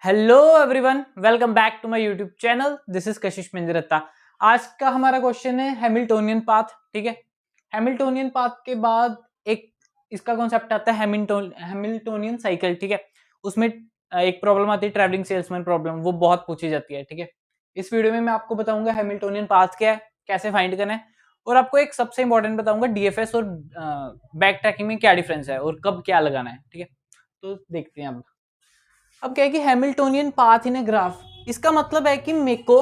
Hello everyone, welcome back to my YouTube channel. This is Kashish Manjaratta. आज का हमारा question है हैमिल्टोनियन पाथ। ठीक है, हैमिल्टोनियन पाथ के बाद एक इसका कॉन्सेप्ट आता है हैमिल्टोनियन साइकिल। ठीक है, उसमें एक प्रॉब्लम आती है ट्रैवलिंग सेल्समैन प्रॉब्लम, वो बहुत पूछी जाती है। ठीक है, इस वीडियो में मैं आपको बताऊंगा हैमिल्टोनियन पाथ क्या है, कैसे फाइंड करना है, और आपको एक सबसे इंपॉर्टेंट बताऊंगा डीएफएस और बैक ट्रैकिंग में क्या डिफरेंस है और कब क्या लगाना है। ठीक है, तो देखते हैं अब क्या है कि Hamiltonian path in a graph, इसका मतलब है कि मेरे को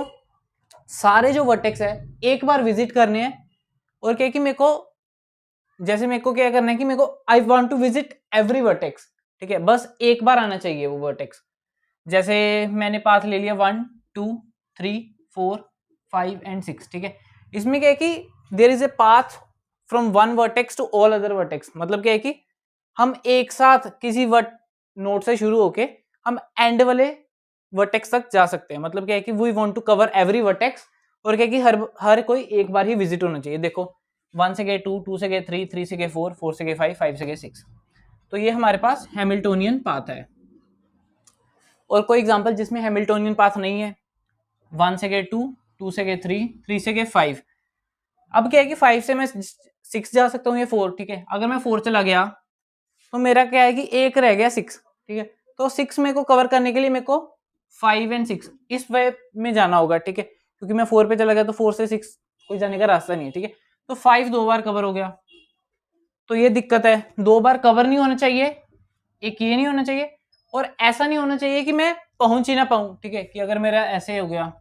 सारे जो वर्टेक्स है एक बार विजिट करने हैं। और क्या है कि मेरे को जैसे मेरे को क्या करना है कि मेरे को I want to visit every vertex. ठीक है, बस एक बार आना चाहिए वो वर्टेक्स। जैसे मैंने पाथ ले लिया 1 2 3 4 5 एंड 6। ठीक है, इसमें क्या है कि there is a path from one vertex to all other vertex. मतलब क्या है कि हम एक साथ किसी नोड से शुरू होके हम एंड वाले वर्टेक्स तक जा सकते हैं। मतलब क्या है कि we want to cover every vertex, और क्या है कि हर कोई एक बार ही विजिट होना चाहिए। देखो 1 से गए 2, 2 से गए 3, 3 से गए 4, 4 से गए 5, 5 से गए 6। तो ये हमारे पास हैमिल्टोनियन पाथ है। और कोई एग्जांपल जिसमें हैमिल्टोनियन पाथ नहीं है, 1 से गए 2, 2 से गए 3, 3 से गए 5। अब क्या है कि 5 से मैं 6 जा सकता हूँ या 4। ठीक है, अगर मैं 4 चला गया तो मेरा क्या है कि एक रह गया 6। ठीक है, तो 6 मेरे को कवर करने के लिए मेरे को 5 एंड 6 इस वे में जाना होगा। ठीक है, क्योंकि मैं 4 पे चला गया तो 4 से 6 कोई जाने का रास्ता नहीं है। ठीक है, तो 5 दो बार कवर हो गया, तो ये दिक्कत है। दो बार कवर नहीं होना चाहिए, एक ये नहीं होना चाहिए, और ऐसा नहीं होना चाहिए कि मैं पहुंच ही ना पाऊं। ठीक है, कि अगर मेरा ऐसे हो गया,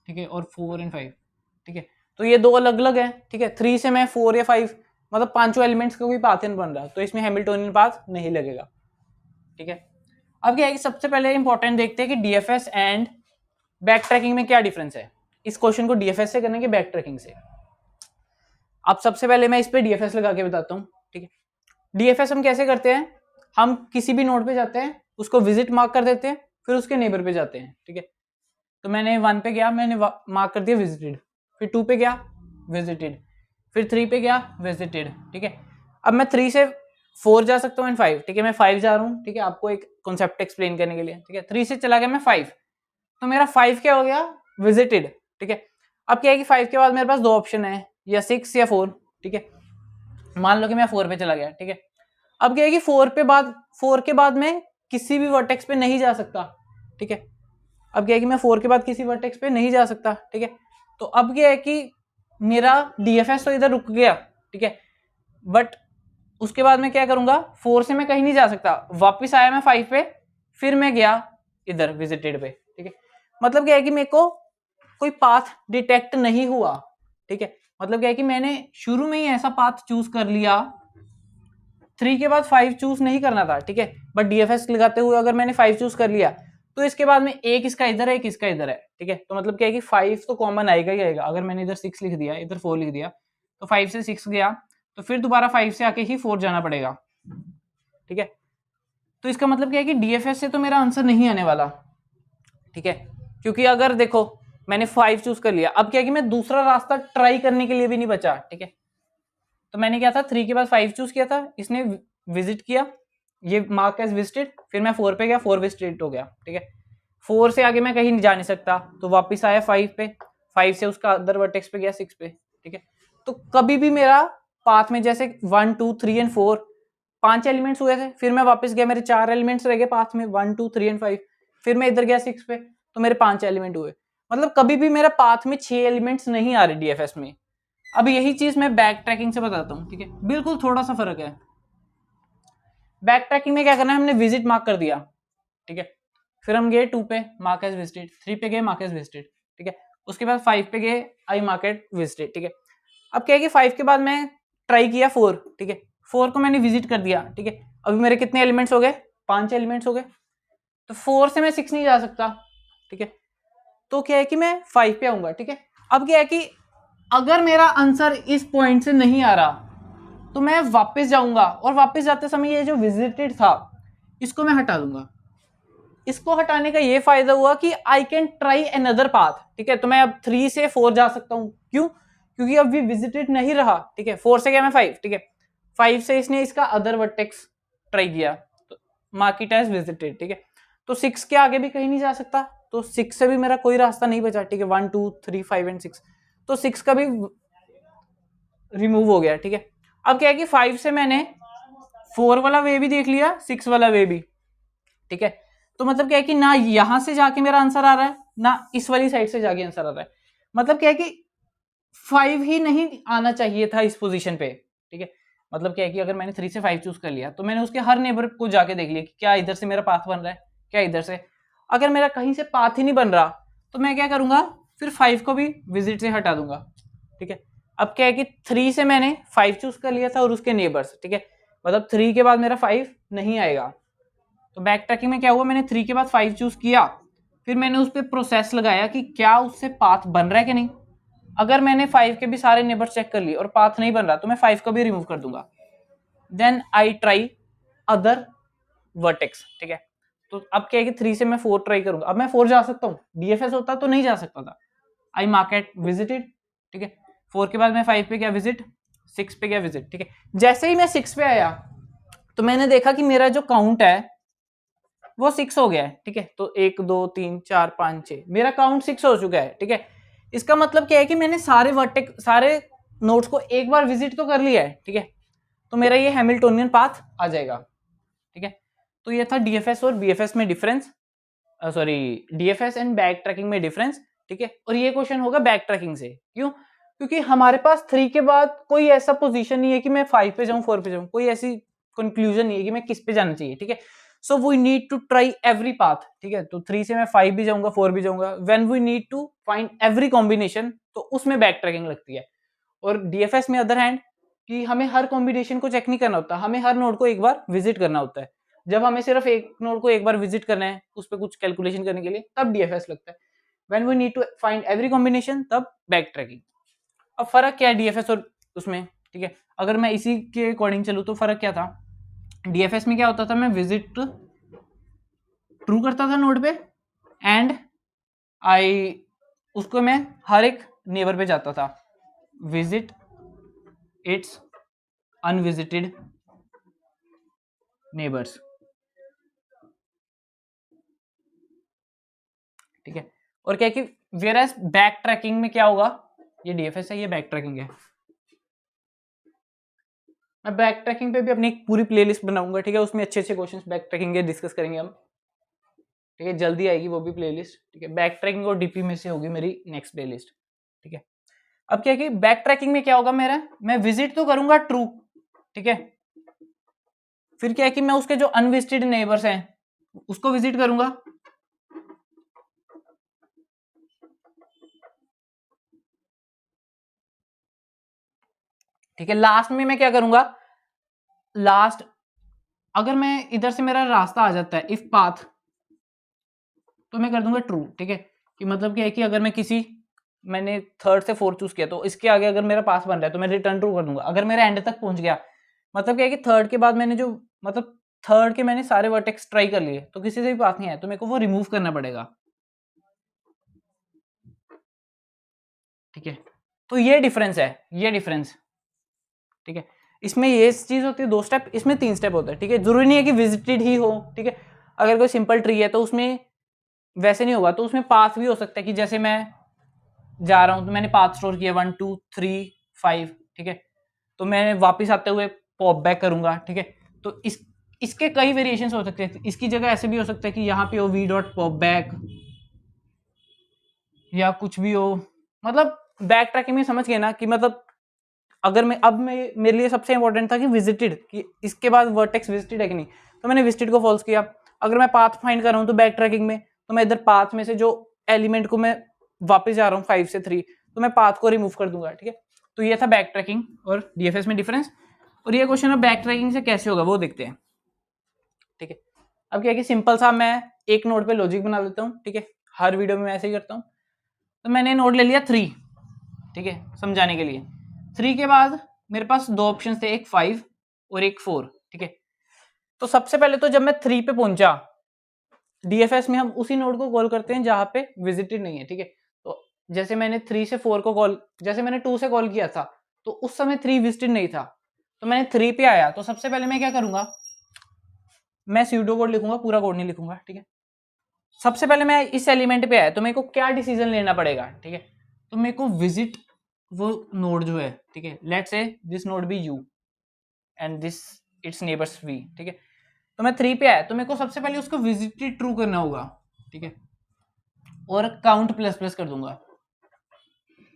ठीक है, और 4 एंड 5। ठीक है, तो ये दो अलग अलग है। ठीक है, 3 से मैं 4 या 5, मतलब पांचों एलिमेंट्स का कोई पाथ नहीं बन रहा, तो इसमें हैमिल्टोनियन पाथ नहीं लगेगा। ठीक है, अब क्या है कि सबसे पहले इंपॉर्टेंट देखते हैं कि डीएफएस एंड बैक ट्रैकिंग में क्या डिफरेंस है। इस क्वेश्चन को डीएफएस से करने के बैक ट्रैकिंग से। अब सबसे पहले मैं इस पे डीएफएस लगा के बताता हूँ। ठीक है, डीएफएस हम कैसे करते हैं, हम किसी भी नोड पे जाते हैं, उसको विजिट मार्क कर देते हैं, फिर उसके नेबर पे जाते हैं। ठीक है, तो मैंने 1 पे गया, मैंने मार्क कर दिया विजिटेड, फिर 2 पे गया विजिटेड, फिर 3 पे गया विजिटेड। ठीक है, अब मैं 3 से 4 जा सकता हूँ एंड 5। ठीक है, मैं 5 जा रहा हूँ। ठीक है, आपको एक कॉन्सेप्ट एक्सप्लेन करने के लिए। ठीक है, 3 से चला गया मैं 5, तो मेरा 5 क्या हो गया, विजिटेड। ठीक है, अब क्या है कि 5 के बाद मेरे पास दो ऑप्शन है, या 6 या 4। ठीक है, मान लो कि मैं 4 पे चला गया। ठीक है, अब क्या है कि 4 के बाद मैं किसी भी वर्टेक्स पे नहीं जा सकता। ठीक है, अब क्या है कि मैं 4 के बाद किसी वर्टेक्स पे नहीं जा सकता। ठीक है, तो अब क्या है कि मेरा डीएफएस तो इधर रुक गया। ठीक है, बट उसके बाद मैं क्या करूंगा, 4 से मैं कहीं नहीं जा सकता, वापस आया मैं 5 पे, फिर मैं गया इधर विजिटेड पे। ठीक है, मतलब क्या है कि मेरे को कोई पाथ डिटेक्ट नहीं हुआ। ठीक है, मतलब क्या है कि मैंने शुरू में ही ऐसा पाथ चूज कर लिया, 3 के बाद 5 चूज नहीं करना था। ठीक है, बट डीएफएस लगाते हुए अगर मैंने 5 चूज कर लिया, तो इसके बाद में एक इसका इधर है, एक इसका इधर है। ठीक है, तो मतलब क्या है कि 5 तो कॉमन आएगा ही आएगा। अगर मैंने इधर 6 लिख दिया, इधर 4 लिख दिया, तो 5 से 6 गया, तो फिर दोबारा 5 से आके ही 4 जाना पड़ेगा। ठीक है, तो इसका मतलब क्या है कि डीएफएस से तो मेरा आंसर नहीं आने वाला। ठीक है, क्योंकि अगर देखो मैंने 5 चूज कर लिया, अब क्या है कि मैं दूसरा रास्ता ट्राई करने के लिए भी नहीं बचा। ठीक है, तो मैंने क्या था, 3 के बाद 5 चूज किया था, इसने विजिट किया, ये मार्क एज विजिटेड, फिर मैं 4 पे गया, 4 विजिटेड हो गया। ठीक है, 4 से आगे मैं कहीं जा नहीं सकता, तो वापस आया 5 पे, 5 से उसका अदर वर्टेक्स पे गया 6 पे। ठीक है, तो कभी भी मेरा पाथ में जैसे 1 2 3 एंड 4 5 एलिमेंट्स हुए थे, फिर मैं वापस गया, मेरे 4 एलिमेंट्स रह गए पाथ में 1 2 3 एंड 5, फिर मैं इधर गया 6 पे, तो मेरे 5 एलिमेंट हुए। मतलब कभी भी मेरा पाथ में 6 एलिमेंट्स नहीं आ रहे डीएफएस में। अब यही चीज मैं बैक ट्रैकिंग से बताता हूँ। ठीक है, बिल्कुल थोड़ा सा फर्क है। बैक ट्रैकिंग में क्या करना है, हमने विजिट मार्क कर दिया। ठीक है, फिर हम गए 2 पे, मार्क एज विजिटेड, 3 पे गए, मार्क एज विजिटेड। ठीक है, उसके बाद 5 पे गए, आई मार्क एज विजिटेड। ठीक है, अब क्या है कि 5 के बाद मैं ट्राई किया 4। ठीक है, 4 को मैंने विजिट कर दिया। ठीक है, अभी मेरे कितने एलिमेंट्स हो गए, 5 एलिमेंट्स हो गए, तो 4 से मैं 6 नहीं जा सकता। ठीक है, तो क्या है कि मैं 5 पे आऊंगा। ठीक है, अब क्या है कि अगर मेरा आंसर इस पॉइंट से नहीं आ रहा, तो मैं वापस जाऊंगा, और वापस जाते समय ये जो विजिटेड था इसको मैं हटा दूंगा। इसको हटाने का ये फायदा हुआ कि I can try another path. ठीक है, तो मैं अब 3 से 4 जा सकता हूं। क्यों, क्योंकि अब भी विजिटेड नहीं रहा। ठीक है, 4 से गया मैं 5। ठीक है, 5 से इसने इसका अदर वर्टेक्स ट्राई किया, तो मार्क इट एज विजिटेड। ठीक है, तो 6 के आगे भी कहीं नहीं जा सकता, तो 6 से भी मेरा कोई रास्ता नहीं बचा, ठीक है, 1 2 3 5 एंड 6, तो 6 का भी रिमूव हो गया, ठीक है। अब क्या है कि 5 से मैंने 4 वाला वे भी देख लिया, 6 वाला वे भी, ठीक है। तो मतलब क्या है कि ना यहां से जाके मेरा आंसर आ रहा है, ना इस वाली साइड से जाके आंसर आ रहा है। मतलब क्या है कि 5 ही नहीं आना चाहिए था इस पोजीशन पे, ठीक है। मतलब क्या है कि अगर मैंने 3 से 5 चूज कर लिया तो मैंने उसके हर नेबर को जाके देख लिया कि क्या इधर से मेरा पाथ बन रहा है, क्या इधर से। अगर मेरा कहीं से पाथ ही नहीं बन रहा तो मैं क्या करूंगा, फिर 5 को भी विजिट से हटा दूंगा, ठीक है। अब क्या है कि 3 से मैंने 5 चूज कर लिया था और उसके नेबर्स, ठीक है। मतलब 3 के बाद मेरा 5 नहीं आएगा, तो बैक ट्रैकिंग में क्या हुआ, मैंने 3 के बाद 5 चूज किया, फिर मैंने उस पर प्रोसेस लगाया कि क्या उससे पाथ बन रहा है कि नहीं। अगर मैंने 5 के भी सारे नेबर चेक कर लिए और पाथ नहीं बन रहा तो मैं 5 को भी रिमूव कर दूंगा। Then I try other vertex, ठीक है। तो अब क्या है कि 3 से मैं 4 ट्राई करूंगा, अब मैं 4 जा सकता हूँ, डीएफएस होता तो नहीं जा सकता था। आई मार्केट विजिटेड, ठीक है। 4 के बाद मैं 5 पे गया विजिट, 6 पे गया विजिट, ठीक है। जैसे ही मैं 6 पे आया तो मैंने देखा कि मेरा जो काउंट है वो 6 हो गया है, ठीक है। तो 1 2 3 4 5 6 मेरा काउंट 6 हो चुका है, ठीक है। इसका मतलब क्या है कि मैंने सारे नोट्स को एक बार विजिट तो कर लिया है, ठीक है। तो मेरा ये हैमिल्टोनियन पाथ आ जाएगा, ठीक है। तो ये था डीएफएस और बीएफएस में difference, sorry DFS and back tracking में डिफरेंस, ठीक है। और ये क्वेश्चन होगा बैक ट्रैकिंग से, क्यों, क्योंकि हमारे पास 3 के बाद कोई ऐसा पोजीशन नहीं है कि मैं 5 पे जाऊं 4 पे जाऊं, कोई ऐसी कंक्लूजन नहीं है कि मैं किस पे जाना चाहिए, ठीक है। So we need to try every path, ठीक है। तो 3 से मैं 5 भी जाऊंगा 4 भी जाऊंगा, when we need to find every combination, तो उसमें बैक ट्रैकिंग लगती है। और डीएफएस में अदर हैंड कि हमें हर कॉम्बिनेशन को चेक नहीं करना होता, हमें हर नोड को एक बार विजिट करना होता है। जब हमें सिर्फ एक नोड को एक बार विजिट करना है उस पर कुछ कैलकुलेशन करने के लिए, तब डीएफएस लगता है। When we need to find every combination, तब बैक ट्रैकिंग। अब फर्क क्या है डीएफएस और उसमें, ठीक है। अगर मैं इसी के अकॉर्डिंग चलूँ तो फर्क क्या था, डीएफएस में क्या होता था, मैं विजिट ट्रू करता था नोड पे एंड आई उसको मैं हर एक नेबर पे जाता था, विजिट इट्स अनविजिटेड नेबर्स, ठीक है। और क्या है कि वेयरएज बैक ट्रैकिंग में क्या होगा, ये डीएफएस है, ये बैक ट्रैकिंग है। मैं बैक ट्रैकिंग पे भी अपनी एक पूरी प्लेलिस्ट बनाऊंगा, ठीक है। उसमें अच्छे अच्छे क्वेश्चंस बैक ट्रैकिंग के डिस्कस करेंगे हम, ठीक है। जल्दी आएगी वो भी प्लेलिस्ट, ठीक है। बैक ट्रैकिंग और डीपी में से होगी मेरी नेक्स्ट प्लेलिस्ट, ठीक है। अब क्या है कि बैक ट्रैकिंग में क्या होगा मेरा, मैं विजिट तो करूंगा ट्रू, ठीक है। फिर क्या है कि मैं उसके जो अनविजिटेड नेबर्स हैं उसको विजिट करूंगा, ठीक है। लास्ट में मैं क्या करूंगा, लास्ट अगर मैं इधर से मेरा रास्ता आ जाता है इफ पाथ, तो मैं कर दूंगा ट्रू, ठीक है। कि मतलब क्या है कि अगर मैं किसी मैंने 3rd से 4th चूज किया तो इसके आगे अगर मेरा पास बन रहा है तो मैं रिटर्न ट्रू कर दूंगा। अगर मेरा एंड तक पहुंच गया, मतलब क्या है कि 3rd के बाद मैंने जो मतलब 3rd के मैंने सारे वर्टेक्स ट्राई कर लिए तो किसी से भी पास नहीं आया तो मेरे को वो रिमूव करना पड़ेगा, ठीक है। तो ये डिफरेंस है, ये डिफरेंस, ठीक है। इसमें ये चीज होती है 2 स्टेप, इसमें 3 स्टेप होता है, ठीक है। जरूरी नहीं है कि विजिटेड ही हो, ठीक है। अगर कोई सिंपल ट्री है तो उसमें वैसे नहीं होगा, तो उसमें पाथ भी हो सकता है कि जैसे मैं जा रहा हूं तो मैंने पाथ स्टोर किया 1 2 3 5, ठीक है। तो मैं वापस आते हुए पॉप बैक करूंगा, ठीक है। तो इसके कई वेरिएशन हो सकते हैं। इसकी जगह ऐसे भी हो सकता है कि यहाँ पे हो वी डॉट पॉप बैक या कुछ भी हो। मतलब बैक ट्रैकिंग में समझ गए ना कि मतलब अगर मैं मेरे लिए सबसे इंपॉर्टेंट था कि विजिटेड, कि इसके बाद वर्टेक्स विजिटेड है कि नहीं, तो मैंने विजिटेड को फॉल्स किया। अगर मैं पाथ फाइंड कर रहा हूँ तो बैक ट्रैकिंग में तो मैं इधर पाथ में से जो एलिमेंट को मैं वापस जा रहा हूँ 5 से 3, तो मैं पाथ को रिमूव कर दूंगा, ठीक है। तो ये था बैक ट्रैकिंग और डीएफएस में डिफरेंस। और ये क्वेश्चन अब बैक ट्रैकिंग से कैसे होगा वो देखते हैं, ठीक है। अब क्या है कि सिंपल सा मैं एक नोड पे लॉजिक बना लेता हूँ, ठीक है। हर वीडियो में मैं ऐसे ही करता हूँ। तो मैंने नोड ले लिया 3, ठीक है, समझाने के लिए। 3 के बाद मेरे पास 2 ऑप्शन थे, एक 5 और एक 4, ठीक है। तो सबसे पहले तो जब मैं 3 पे पहुंचा, डीएफएस में हम उसी नोड को कॉल करते हैं जहां पे विजिटेड नहीं है, ठीक है। तो जैसे मैंने 3 से 4 को कॉल, जैसे मैंने 2 से कॉल किया था तो उस समय 3 विजिटेड नहीं था, तो मैंने 3 पे आया तो सबसे पहले मैं क्या करूंगा, मैं स्यूडो कोड लिखूंगा, पूरा कोड नहीं लिखूंगा, ठीक है। सबसे पहले मैं इस एलिमेंट पे आया तो मेरे को क्या डिसीजन लेना पड़ेगा, ठीक है। तो मेरे को विजिट वो नोड जो है, ठीक है, let's say this node be u and this its neighbours v, ठीक है। तो मैं 3 पे आया तो मेरे को सबसे पहले उसको विजिटेड ट्रू करना होगा, ठीक है, और काउंट प्लस प्लस कर दूंगा,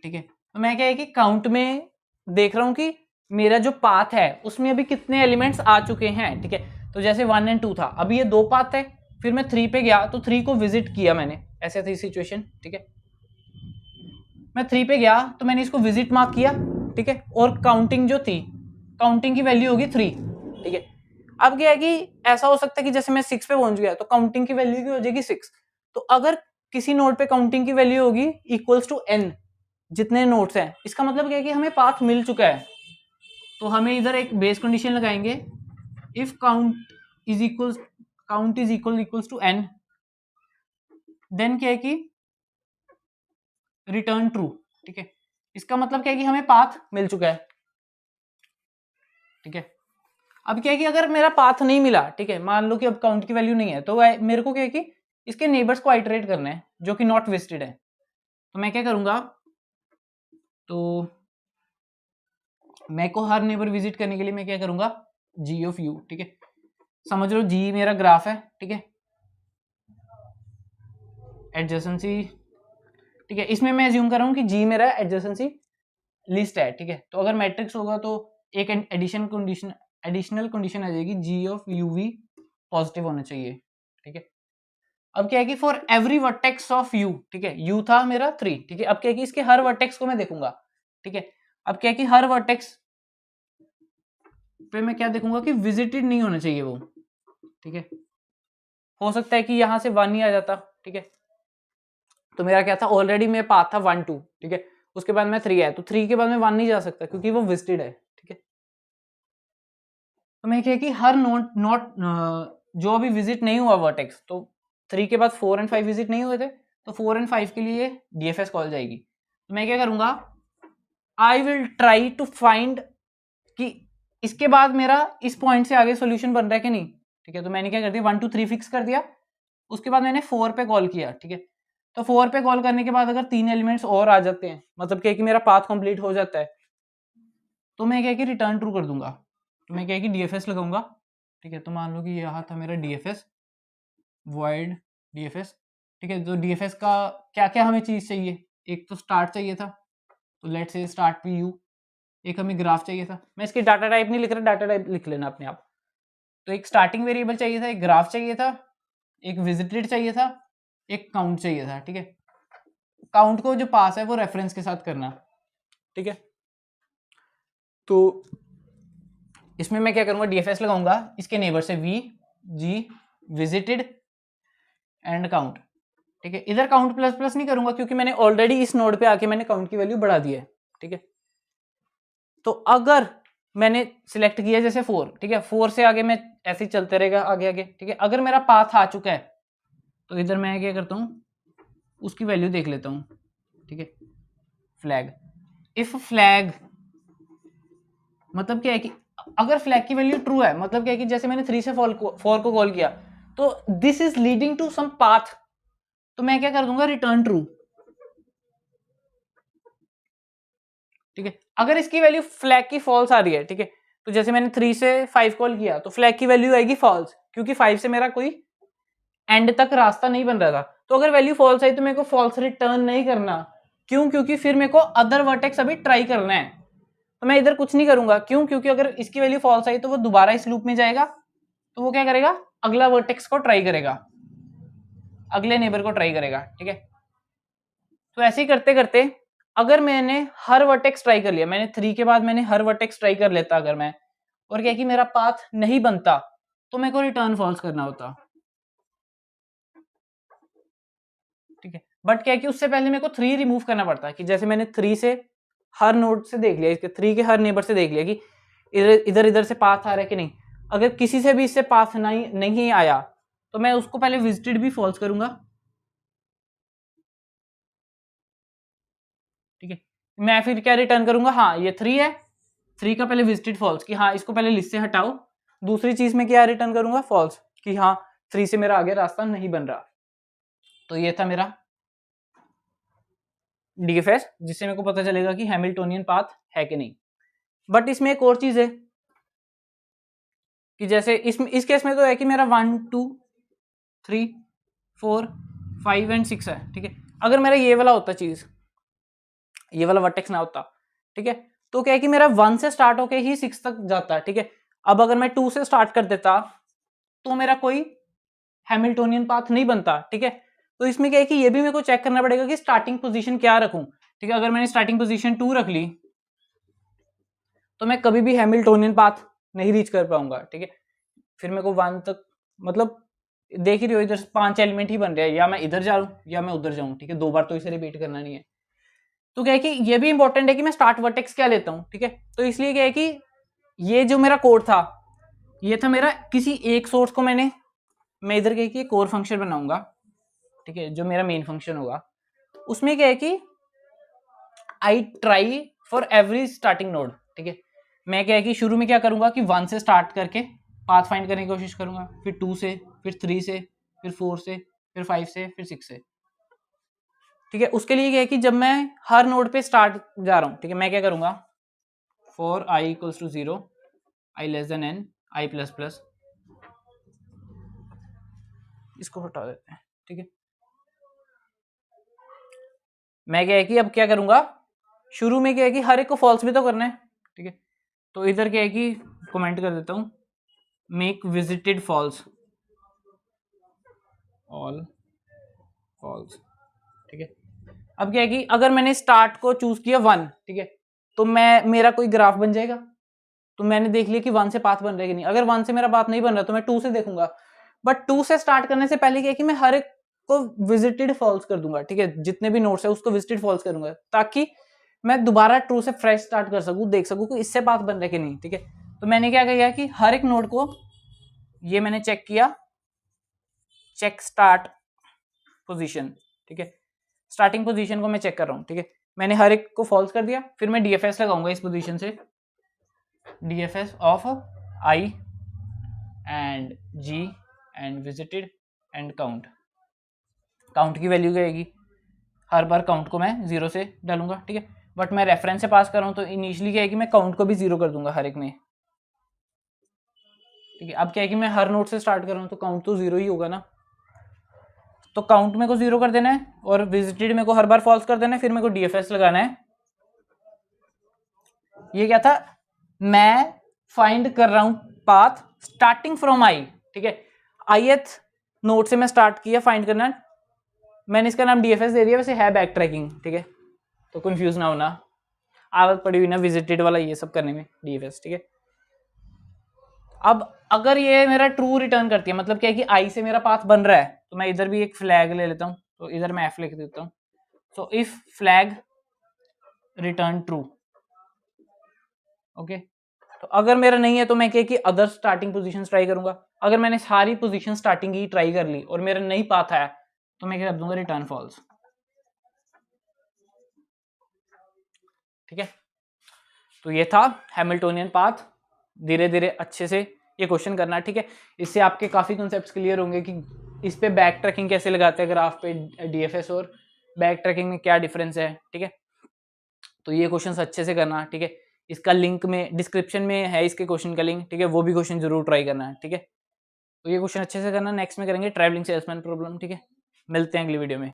ठीक है। तो मैं क्या है कि काउंट में देख रहा हूं कि मेरा जो पाथ है उसमें अभी कितने एलिमेंट्स आ चुके हैं, ठीक है। तो जैसे 1 एंड 2 था, अभी ये 2 पाथ है, फिर मैं 3 पे गया तो 3 को विजिट किया मैंने, ऐसे थी सिचुएशन, ठीक है। मैं 3 पे गया तो मैंने इसको विजिट मार्क किया, ठीक है, और काउंटिंग जो थी, काउंटिंग की वैल्यू होगी 3, ठीक है। अब क्या है कि ऐसा हो सकता है कि जैसे मैं 6 पे पहुंच गया तो काउंटिंग की वैल्यू की हो जाएगी 6। तो अगर किसी नोड पे काउंटिंग की वैल्यू होगी इक्वल्स टू n, जितने नोड्स हैं, इसका मतलब क्या है कि हमें पाथ मिल चुका है। तो हमें इधर एक बेस कंडीशन लगाएंगे, if count is equals to n, then क्या है कि रिटर्न ट्रू, ठीक है। इसका मतलब क्या है कि हमें पाथ मिल चुका है, ठीक है। अब क्या है कि अगर मेरा पाथ नहीं मिला, ठीक है, मान लो कि अब काउंट की वैल्यू नहीं है, तो मेरे को क्या है कि इसके नेबर्स को आइटरेट करना है जो कि नॉट विजिटेड है। तो मैं क्या करूंगा, तो मैं को हर नेबर विजिट करने के लिए मैं क्या करूंगा, जी ऑफ यू, ठीक है। समझ लो जी मेरा ग्राफ है, ठीक है, एडजेसेंसी, ठीक है। इसमें मैं एज्यूम कर रहा हूँ कि जी मेरा एडजेसेंसी लिस्ट है, ठीक है। तो अगर मैट्रिक्स होगा तो एक एडिशनल कंडीशन आ जाएगी, जी ऑफ यू वी पॉजिटिव होना चाहिए, ठीक है। अब क्या है कि for every vertex of you, ठीक है, यू था मेरा 3, ठीक है। अब क्या है कि इसके हर वर्टेक्स को मैं देखूंगा, ठीक है। अब क्या है कि हर वर्टेक्स पे मैं क्या देखूंगा कि विजिटेड नहीं होना चाहिए वो, ठीक है। हो सकता है कि यहां से 1 ही आ जाता, ठीक है। तो मेरा क्या था, ऑलरेडी मेरे पाथ था 1 2, ठीक है। उसके बाद मैं 3 आया, तो 3 के बाद मैं 1 नहीं जा सकता क्योंकि वो विजिटेड है, ठीक है। तो मैं क्या कि हर नोट जो अभी विजिट नहीं हुआ वर्टेक्स, तो 3 के बाद 4 एंड 5 विजिट नहीं हुए थे, तो 4 एंड 5 के लिए डीएफएस कॉल जाएगी। तो मैं क्या करूंगा, I will try to find कि इसके बाद मेरा इस पॉइंट से आगे सोल्यूशन बन रहा है कि नहीं, ठीक है। तो मैंने क्या कर दिया, 1 2 3 फिक्स कर दिया, उसके बाद मैंने 4 पे कॉल किया, ठीक है। तो 4 पे कॉल करने के बाद अगर 3 एलिमेंट्स और आ जाते हैं, मतलब क्या कि मेरा पाथ कंप्लीट हो जाता है, तो मैं क्या कि रिटर्न ट्रू कर दूंगा। तो मैं क्या कि डीएफएस लगाऊंगा, ठीक है। तो मान लो कि यहाँ था मेरा डीएफएस, वॉइड डीएफएस, ठीक है। तो डीएफएस का क्या क्या हमें चीज़ चाहिए, एक तो स्टार्ट चाहिए था, तो let's say start P U. एक हमें ग्राफ चाहिए था, मैं इसकी डाटा टाइप नहीं लिख रहा, डाटा टाइप लिख लेना अपने आप। तो एक स्टार्टिंग वेरिएबल चाहिए था, एक ग्राफ चाहिए था, एक विजिटेड चाहिए था, एक काउंट चाहिए था, ठीक है। काउंट को जो पास है वो रेफरेंस के साथ करना, ठीक है। तो इसमें मैं क्या करूंगा, डीएफएस लगाऊंगा इसके नेबर से we ji visited and count, ठीक है। इधर काउंट प्लस प्लस नहीं करूंगा क्योंकि मैंने ऑलरेडी इस नोड पे आके मैंने काउंट की वैल्यू बढ़ा दी है, ठीक है। तो अगर मैंने सिलेक्ट किया जैसे 4, ठीक है, 4 से आगे मैं ऐसे ही चलते रहेगा आगे आगे, ठीक है। अगर मेरा पाथ आ चुका है तो इधर मैं क्या करता हूँ, उसकी वैल्यू देख लेता हूँ, ठीक है। फ्लैग, इफ फ्लैग मतलब क्या है कि अगर फ्लैग की वैल्यू ट्रू है, मतलब क्या है कि जैसे मैंने 3 से 4 को कॉल किया तो this is leading to some path, तो मैं क्या कर दूंगा, रिटर्न ट्रू, ठीक है। अगर इसकी वैल्यू फ्लैग की फॉल्स आ रही है, ठीक है, तो जैसे मैंने 3 से 5 कॉल किया तो फ्लैग की वैल्यू आएगी फॉल्स, क्योंकि 5 से मेरा कोई एंड तक रास्ता नहीं बन रहा था। तो अगर वैल्यू फॉल्स आई तो मेरे को फॉल्स रिटर्न नहीं करना, क्यों, क्योंकि फिर मेरे को अदर वर्टेक्स अभी ट्राई करना है। तो मैं इधर कुछ नहीं करूंगा, क्यों, क्योंकि अगर इसकी वैल्यू फॉल्स आई तो वो दोबारा इस लूप में जाएगा, तो वो क्या करेगा, अगला वर्टेक्स को ट्राई करेगा, अगले नेबर को ट्राई करेगा, ठीक है। तो ऐसे ही करते करते अगर मैंने हर वर्टेक्स ट्राई कर लिया, मैंने 3 के बाद मैंने हर वर्टेक्स ट्राई कर लेता अगर मैं, और क्या कि मेरा पाथ नहीं बनता, तो मेरे को रिटर्न फॉल्स करना होता, ठीक है। बट क्या है कि उससे पहले मेरे को 3 रिमूव करना पड़ता है, कि जैसे मैंने 3 से हर नोड से देख लिया, इसके 3 के हर नेबर से देख लिया कि इधर इधर से पाथ आ रहा है कि नहीं। अगर किसी से भी इससे पाथ नहीं आया तो मैं उसको पहले विजिटेड भी फॉल्स करूंगा, ठीक है। मैं फिर क्या रिटर्न करूंगा, हाँ ये 3 है, 3 का पहले विजिटेड फॉल्स, कि हाँ इसको पहले लिस्ट से हटाओ। दूसरी चीज में क्या रिटर्न करूंगा, फॉल्स, कि हाँ 3 से मेरा आगे रास्ता नहीं बन रहा। तो ये था मेरा डीएफएस, जिससे मेरे को पता चलेगा कि हैमिल्टोनियन पाथ है कि नहीं। बट इसमें एक और चीज है कि जैसे इस केस में तो है कि मेरा 1 2 3 4 5 एंड 6 है, ठीक है। अगर मेरा ये वाला होता चीज, ये वाला वर्टेक्स ना होता, ठीक है, तो क्या है कि मेरा 1 से स्टार्ट होके ही 6 तक जाता, ठीक है। अब अगर मैं 2 से स्टार्ट कर देता तो मेरा कोई हैमिल्टोनियन पाथ नहीं बनता, ठीक है। तो इसमें क्या है कि ये भी मेरे को चेक करना पड़ेगा कि स्टार्टिंग पोजीशन क्या रखूं, ठीक है। अगर मैंने स्टार्टिंग पोजीशन 2 रख ली तो मैं कभी भी हैमिल्टोनियन पाथ नहीं रीच कर पाऊंगा, ठीक है। फिर मेरे को 1 तक, मतलब देख ही रही हो इधर 5 एलिमेंट ही बन रहे हैं, या मैं इधर जाऊं या मैं उधर जाऊं, ठीक है। 2 बार तो इसे रिपीट करना नहीं है। तो क्या है कि ये भी इंपॉर्टेंट है कि मैं स्टार्ट वर्टेक्स क्या लेता हूं, ठीक है। तो इसलिए क्या है कि ये जो मेरा कोड था, ये था मेरा किसी एक सोर्स को मैं इधर क्या है कि कोर फंक्शन बनाऊंगा, ठीक है, जो मेरा मेन फंक्शन होगा। उसमें क्या है कि I try for every starting node, ठीक है। मैं क्या है कि शुरू में क्या करूंगा कि 1 से स्टार्ट करके पाथ फाइंड करने की कोशिश करूंगा, फिर 2 से, फिर 3 से, फिर 4 से, फिर 5 से, फिर 6 से, ठीक है। उसके लिए क्या है कि जब मैं हर नोड पे स्टार्ट जा रहा हूं, ठीक है, मैं क्या करूंगा, for i equals to 0, i less than n, i plus plus, इसको हटा देते हैं, ठीक है। मैं क्या है कि अब क्या करूंगा, शुरू में क्या है कि हर एक को फॉल्स भी तो करना है, ठीक है। तो इधर क्या है कि कमेंट कर देता हूं, make visited false, all false, ठीक है। अब क्या है कि अगर मैंने स्टार्ट को चूज किया 1, ठीक है, तो मेरा कोई ग्राफ बन जाएगा। तो मैंने देख लिया कि 1 से पाथ बन रहा है कि नहीं। अगर 1 से मेरा पाथ नहीं बन रहा तो मैं 2 से देखूंगा। बट 2 से स्टार्ट करने से पहले क्या है कि मैं हर एक को विजिटेड फॉल्स कर दूंगा, ठीक है। जितने भी नोड्स है उसको विजिटेड फॉल्स करूंगा, ताकि मैं दोबारा 2 से फ्रेश स्टार्ट कर सकूं, देख सकूं कि इससे पाथ बन रहा है कि नहीं, ठीक है। तो मैंने क्या किया कि हर एक नोड को ये मैंने चेक किया, चेक स्टार्ट पोजीशन, ठीक है। स्टार्टिंग पोजीशन को मैं चेक कर रहा हूं, ठीक है। मैंने हर एक को फॉल्स कर दिया, फिर मैं डीएफएस लगाऊंगा इस पोजीशन से, DFS of i and g and visited and count. Count की वैल्यू क्या आएगी, हर बार काउंट को मैं 0 से डालूंगा, ठीक है। बट मैं रेफरेंस से पास कर रहा हूं तो इनिशियली क्या है कि मैं काउंट को भी 0 कर दूंगा हर एक में, ठीक है। अब क्या है कि मैं हर नोड से स्टार्ट कर रहा हूं तो काउंट तो 0 ही होगा ना। तो काउंट मेरे को 0 कर देना है और विजिटेड मेरे को हर बार फॉल्स कर देना है, फिर मेरे को डीएफएस लगाना है। ये क्या था, मैं फाइंड कर रहा हूं पाथ स्टार्टिंग फ्रॉम आई, ठीक है। आईएथ नोड से मैं स्टार्ट किया फाइंड करना, मैंने इसका नाम डीएफएस दे दिया, वैसे है बैक ट्रैकिंग, ठीक है। तो कंफ्यूज ना होना, आदत पड़ी हुई ना विजिटेड वाला ये सब करने में, डीएफएस, ठीक है। अब अगर ये मेरा ट्रू रिटर्न करती है, मतलब क्या है कि आई से मेरा पाथ बन रहा है, तो मैं इधर भी एक फ्लैग ले लेता हूं, तो इधर मैं एफ लिख देता हूं। So if flag return true, okay. तो अगर मेरा नहीं है तो मैं क्या कि अदर स्टार्टिंग पोजीशन ट्राई करूंगा। अगर मैंने सारी पोजीशन स्टार्टिंग की ट्राई कर ली और मेरा नहीं पाथ आया तो मैं क्या कर दूंगा, रिटर्न फॉल्स, ठीक है। तो ये था हैमिल्टोनियन पाथ। धीरे धीरे अच्छे से ये क्वेश्चन करना, ठीक है। इससे आपके काफी कॉन्सेप्ट्स क्लियर होंगे कि इस पे बैक ट्रैकिंग कैसे लगाते हैं ग्राफ पे, डीएफएस और बैक ट्रैकिंग में क्या डिफरेंस है, ठीक है। तो ये क्वेश्चन अच्छे से करना, ठीक है। इसका लिंक में डिस्क्रिप्शन में है इसके क्वेश्चन का लिंक, ठीक है। वो भी क्वेश्चन जरूर ट्राई करना है, ठीक है। तो ये क्वेश्चन अच्छे से करना। नेक्स्ट में करेंगे ट्रैवलिंग सेल्समैन प्रॉब्लम, ठीक है। मिलते हैं अगली वीडियो में।